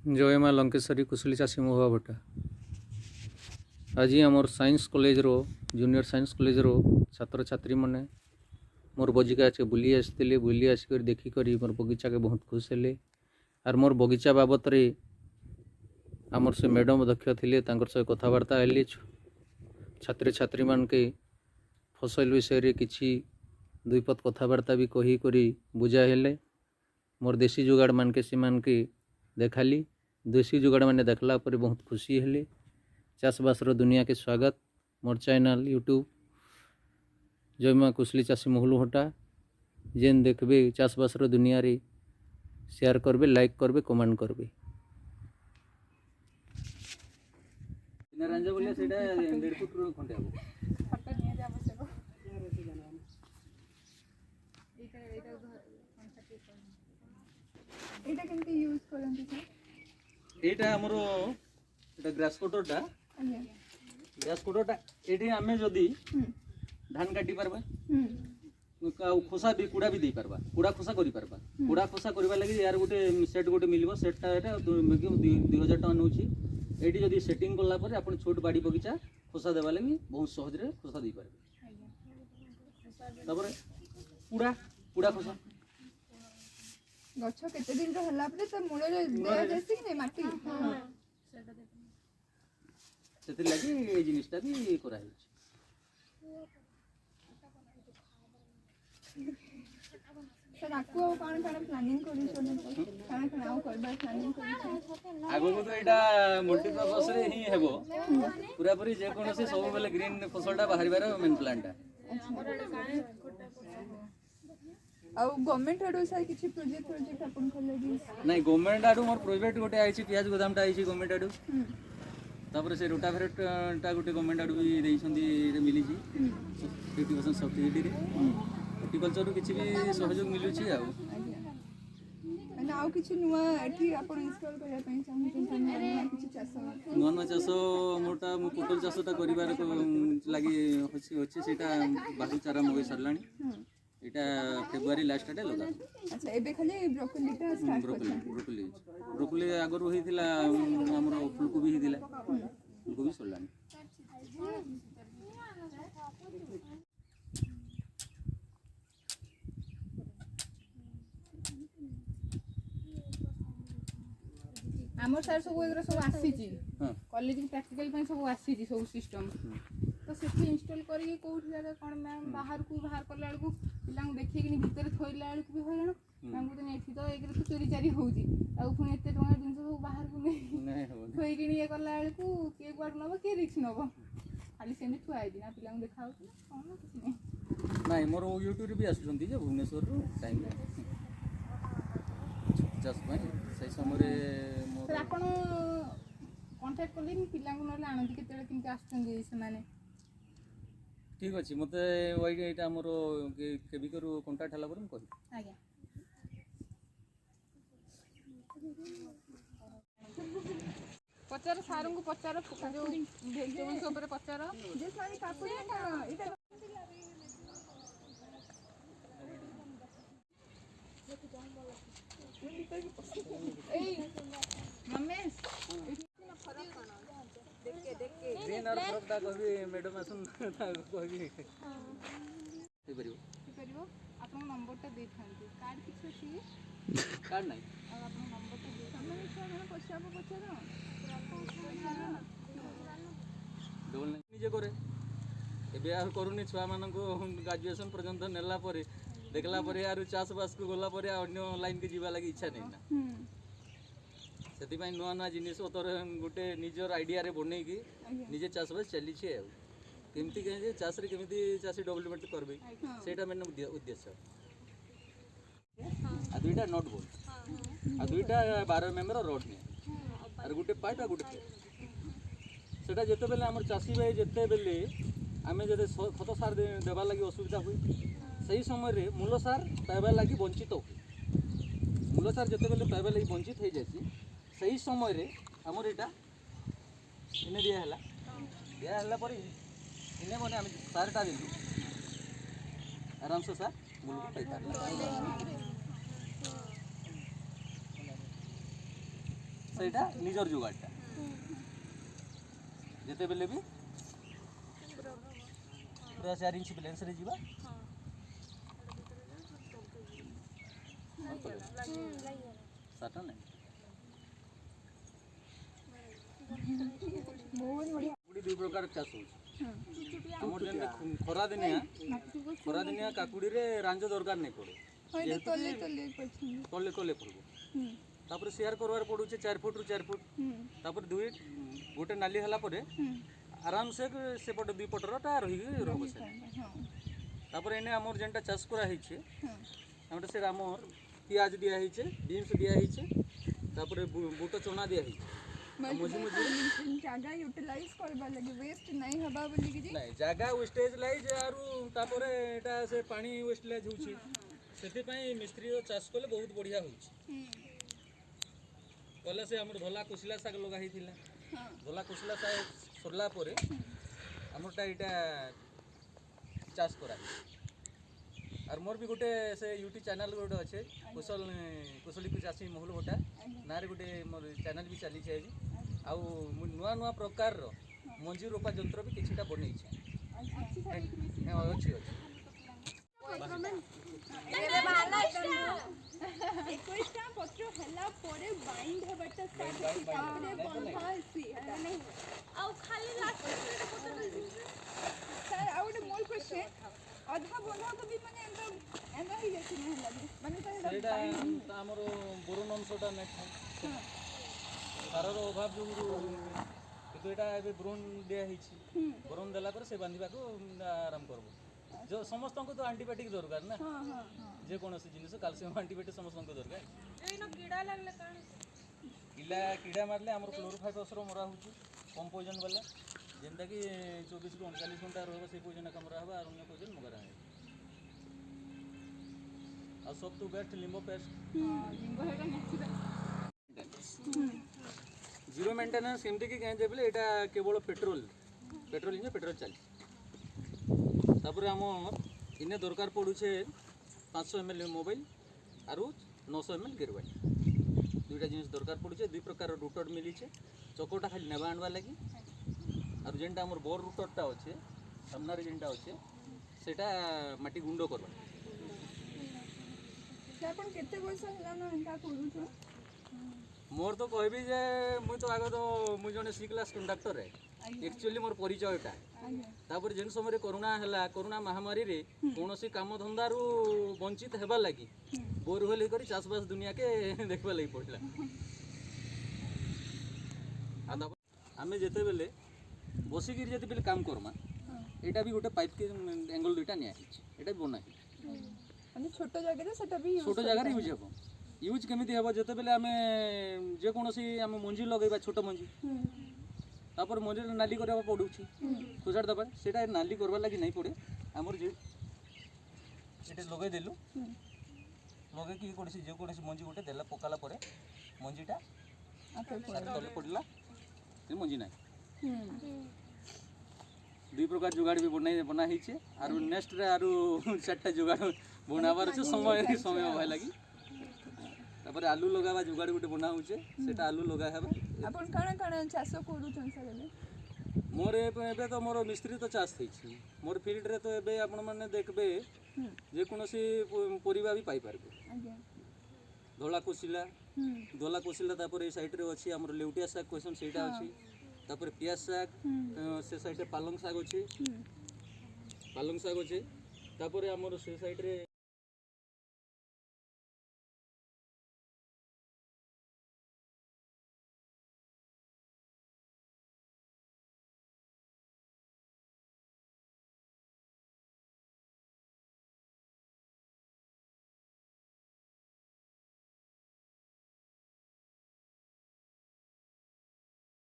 जय माँ लंकेश्वरी कुशली चाषी मुहा भट्टा आज आमर साइंस कॉलेज रो जूनियर साइंस कॉलेज रो छात्र छात्री मैंने मोर बगिचा अच्छे बुली आसते बुली आसिक देखिक मोर बगीचा के बहुत खुश हेले आर मोर बगीचा बाबत रे आमर से मैडम दक्ष थे सह कथबार्ता हेली छात्र छात्री मान के फसल विषय किसी दुई पद कथबार्ता भी कही करी बुझा हेले मोर देसी जुगाड़ मान के सीमान के देखाली देसी जुगाड़ मैंने देखला पर बहुत खुशी हेले। चाषबास दुनिया के स्वागत मोर चैनल यूट्यूब जय माँ कुशली चाषी मुहलु हटा जेन देखबे चाषबास दुनिया रे शेयर करबे लाइक करबे कमेंट करबे। एटा केमती यूज करंती सर एटा हमरो एटा ग्रास कटरटा आज्ञा ग्रास कटरटा एठी हमें जदी धान काटी परबा खोसा भी कूड़ा भी दे पारबा कूड़ा खोसा करि पारबा कूड़ा खोसा करबा लागि यार गोटे सेट गोटे मिलबो सेटटा एटा 2000 टका नउची एठी जदी सेटिंग करला पर अपन छोट बाड़ी बगीचा खोसा देबा लागि बहुत सहज रे खोसा दे पारबे। तबरे कूड़ा कूड़ा खोसा गछ केते दिन रो हला परे त मूल रे दे देसी कि नै माटी सेति लागि ए जिनिसटा भी करा है। सर आपको कोन कोन प्लानिंग करि छन कोन कोन आउ करबा प्लानिंग करि छन आगो को तो एटा मल्टीपर्पस रे ही हेबो पूरा पूरी जे कोनो से सब बेले ग्रीन फसलटा बाहरिबार मेन प्लानटा आउ गवर्नमेंट आडो साइ किछि प्रोजेक्ट अपन खोले दी नहीं गवर्नमेंट आडू मोर प्रोजेक्ट गोटे आइछि पियाज गोदामटा आइछि गवर्नमेंट आडू तापर से रोटावेरटा गोटे गवर्नमेंट आडू भी देइछंदी रे मिली छी 50% सब्सिडी रे हॉर्टिकल्चर रो किछि भी सहयोग मिलु छी आउ ना आउ किछि नुवा एठी अपन इंस्टॉल करया पई चाहू छी किछि चाष नुआ चाष मोटा मु पोटल चाषटा करिबार लागि होछि सेटा बाहु चारा मगे सरलाणी एटा फेब्रुआरी लास्ट आटे लगा। अच्छा एबे खाली ब्रोकोली टा स्टार्ट ब्रोकोली ब्रोकोली ब्रोकोली आगर होइथिला हमर फुलकोबी हिथिला फुलकोबी सरलाणी हमर सर सब एगरा सब आसी छी कॉलेज के प्रैक्टिकल पे सब आसी छी सब सिस्टम तो सेठी इंस्टॉल करी कोठी जागा कोन मैम बाहर करला बेलू पिला देखिए कि भीतर थोइला बेलू भी होइलाण मैम को नेठी तो एगरा तो चोरी चारी होउची आ पुनी एते टंगा दिन सब बाहर को नै थोइ कि ये करला बेलू के गुआड नबो के रिक्स नबो खाली सेमी थुआई दिना पिला देखाउ कोन किछ नै नाही मोर यूट्यूब भी आसुचंती जे भुवनेश्वर रो टाइम जस्ट भाई सही समय सर आपण कांटेक्ट करले पिला को नले आनंदी केते किनके आछंदी से माने ठीक अछि मते ओइ एटा हमर केबी करू कांटेक्ट हला पर हम कहि आज्ञा पचार सारंग को पचार जो वेजिटेबल्स ऊपर पचार जे सारी काकुड़ी इटा मम्मी देखे ग्रीन और फरक दा कहबी मैडम आसन कहबी हे परियो आपन नंबर टा दे थांती कार्ड किछ अछि कार्ड नहीं और आपन नंबर टा दे हमने से पचार डबल नहीं निजे करे एबे यार करूनी छुआ मानन को ग्रेजुएशन पर्यंत नेला परे देखला परे यार चाष बास को गला परे अन्य लाइन के जीवा लागि इच्छा नहीं ना सेति पई नुआ नुआ जिनिस ओतर गोटे निजर आइडिया रे बनै की निजे चाष बास चली छे केमती कहे जे चाष रे केमती चासी डेवलपमेंट करबे सेटा मेन उद्देश्य आ दुईटा नोट बोल आ दुईटा 12 मेंबर रोड ने आर गोटे पाइप आ गोटे सेटा जेते बेले हमर चासी भाई जेते बेले आमे जदे खत सार देबा लागि असुविधा हुई सही समय रे मूल सार पाइबा लागि वंचित हो मूल सार जेते बेले पाइबा लागि वंचित हो जासी सही समय रे हमर एटा इने दिया हला पर इने मने हम सारटा देलु आराम से सार मूल को पाइ पारला ସେଇଟା ନିଜର ଯୋଗାଡ଼ଟା ଯେତେବେଳେ ବି ପୁରା 4 ଇଞ୍ଚ ବ୍ୟାଲେନ୍ସରେ ଯିବା ସାଟା ନାହିଁ କାକୁଡ଼ି ଦୁଇ ପ୍ରକାର ଚାଷ ହେଉଛି ଆମର ଯେମିତି ଖରାଦିନିଆ କାକୁଡ଼ିରେ ରାଞ୍ଜ ଦରକାର ନାହିଁ ପଡ଼େ ତଲେ ତଲେ ପଡ଼ିବ ତାପରେ ସେୟାର କରବାର ପଡ଼ୁଛି 4 ଫୁଟରୁ 4 ଫୁଟ ତାପରେ ଗୋଟେ ନାଲି ହେଲା ପରେ ଆରାମସେ ସେପଟେ ଦୁଇ ପଟରଟା ରହିକି ରହିବ ସେ ତାପରେ ଏନେ ଆମର ଯେନ୍ଟା ଚାଷ କରାହେଇଛେ ଆମର ସେ ଆମର ପିଆଜ ଦିଆହେଇଛେ ବିନ୍ସ ଦିଆହେଇଛେ ତାପରେ ବୁଟ ଚଣା ଦିଆହେଇଛେ ଜାଗା ୟୁଟିଲାଇଜ करबा लागि वेस्ट नहीं हबा बोली कि नहीं जागा वेस्टेज लाइज आरु तापर एटा से पानी वेस्टेज होउची सेति पई मिस्त्री चाष कले बहुत बढ़िया होउची कले से हमर धला कुसिला साग लगा हिथिला धला कुसिला साग सरला परे हमरटा एटा चाष करा और मोर भी गोटे से यूट्यूब चैनल गोटे अच्छे कुशली चाषी महल भट्टा ना गोटे मोर चैनल भी चली है आउ नुआ नुआ प्रकार मंजी रोपा जंत्र भी किछिटा बनै छै अच्छी अच्छी अधा बोला कभी माने एंदा ही जैसे नहीं लगे माने सेटा हमर बोरोन अंशटा नै सारर अभाव जो किंतु एटा एबे ब्रोन दिया हिछि ब्रोन देला पर से बांधिबा को आराम करबो जो समस्त को तो एंटीबायोटिक दरकार ना हां हां जे कोनोसी जिनिस कैल्शियम एंटीबायोटिक समस्त को दरकार एनो कीड़ा लागले कान कीड़ा मारले हमर क्लोरोफाइफस रो मरा होछि कम पॉइजन वाला जेंता कि 24 ରୁ 39 घंटा रहबो से पॉइजन कमरा हबा और अन्य पॉइजन मगरा है और सब तो बेस्ट लिंबो पेस्ट लिंबो हेटा नेचुरल जीरो मेंटेनेंस एमती कि कहीं देबले एटा केवल पेट्रोल इंजन पेट्रोल चल तापर हम इने दरकार पड़ुछे 500 ml मोबाइल आरु 900 ml गिरवाई दुईटा जिनिस दरकार पड़ुछे दुई प्रकार रूटर मिली छे चकोटा खाली नेबा आनवा लागि और जेनटा हमर बोर रूटरटा अच्छे सामना रे जेनटा अच्छे सेटा माटी गुंडो करबा से अपन केते पैसा होला ना एंता करू छ मोर तो कहबी जे मु तो आगो तो मु जने सी क्लास कंडक्टर है एक्चुअली मोर परिचयटा तापर जेन समय कोरोना हला कोरोना महामारी रे कोनोसी काम धंदा रु वंचित हेबा लागि बोर होले करी चासबास दुनिया के देखबा लागि पड़ला आमे जेते बेले बसिकी जब बेले काम करमा एटा भी गोटे पाइप के एंगल दुईटा निया एटा बना माने छोटो जगह रे सेटा भी छोटो जगह रे यूज हेबो यूज केमिति हेबो जते बेले आमे जे कोनोसी आमे मंजी लगैबा छोटो मंजी तापर मंजी नाली करबा पडुची खुजाड़ दबा सेटा नाली करबा लागि नहीं पड़े हमर जे एटा लगै देलु लगे की कोनोसी जे कोनोसी मंजी गोटे देला पकाला परे मंजीटा तले पडला ते मंजी नाही दुई प्रकार जुगाड़ भी बना हिचे आरु नेक्स्ट रे आरु चारटा जुगाड़ बनाबार छ समय समय लगी तापर आलू लगाबा जुगाड़ गोटे बना होचे सेटा आलू लगा हेबा अपन काना काना चाष करू छन सरे मोर एबे तो मोर मिस्त्री तो चाष थैछि मोर फील्ड रे तो एबे आपण माने देखबे जे कोनोसी परिबा भी पाई पारबे धोला कोसिला तापर ए साइड रे अछि हमर लेउटिया साग क्वेश्चन सेटा अछि तापर पियाज साग से साइड पालंग साग अच्छे तापर आमर से साइड रे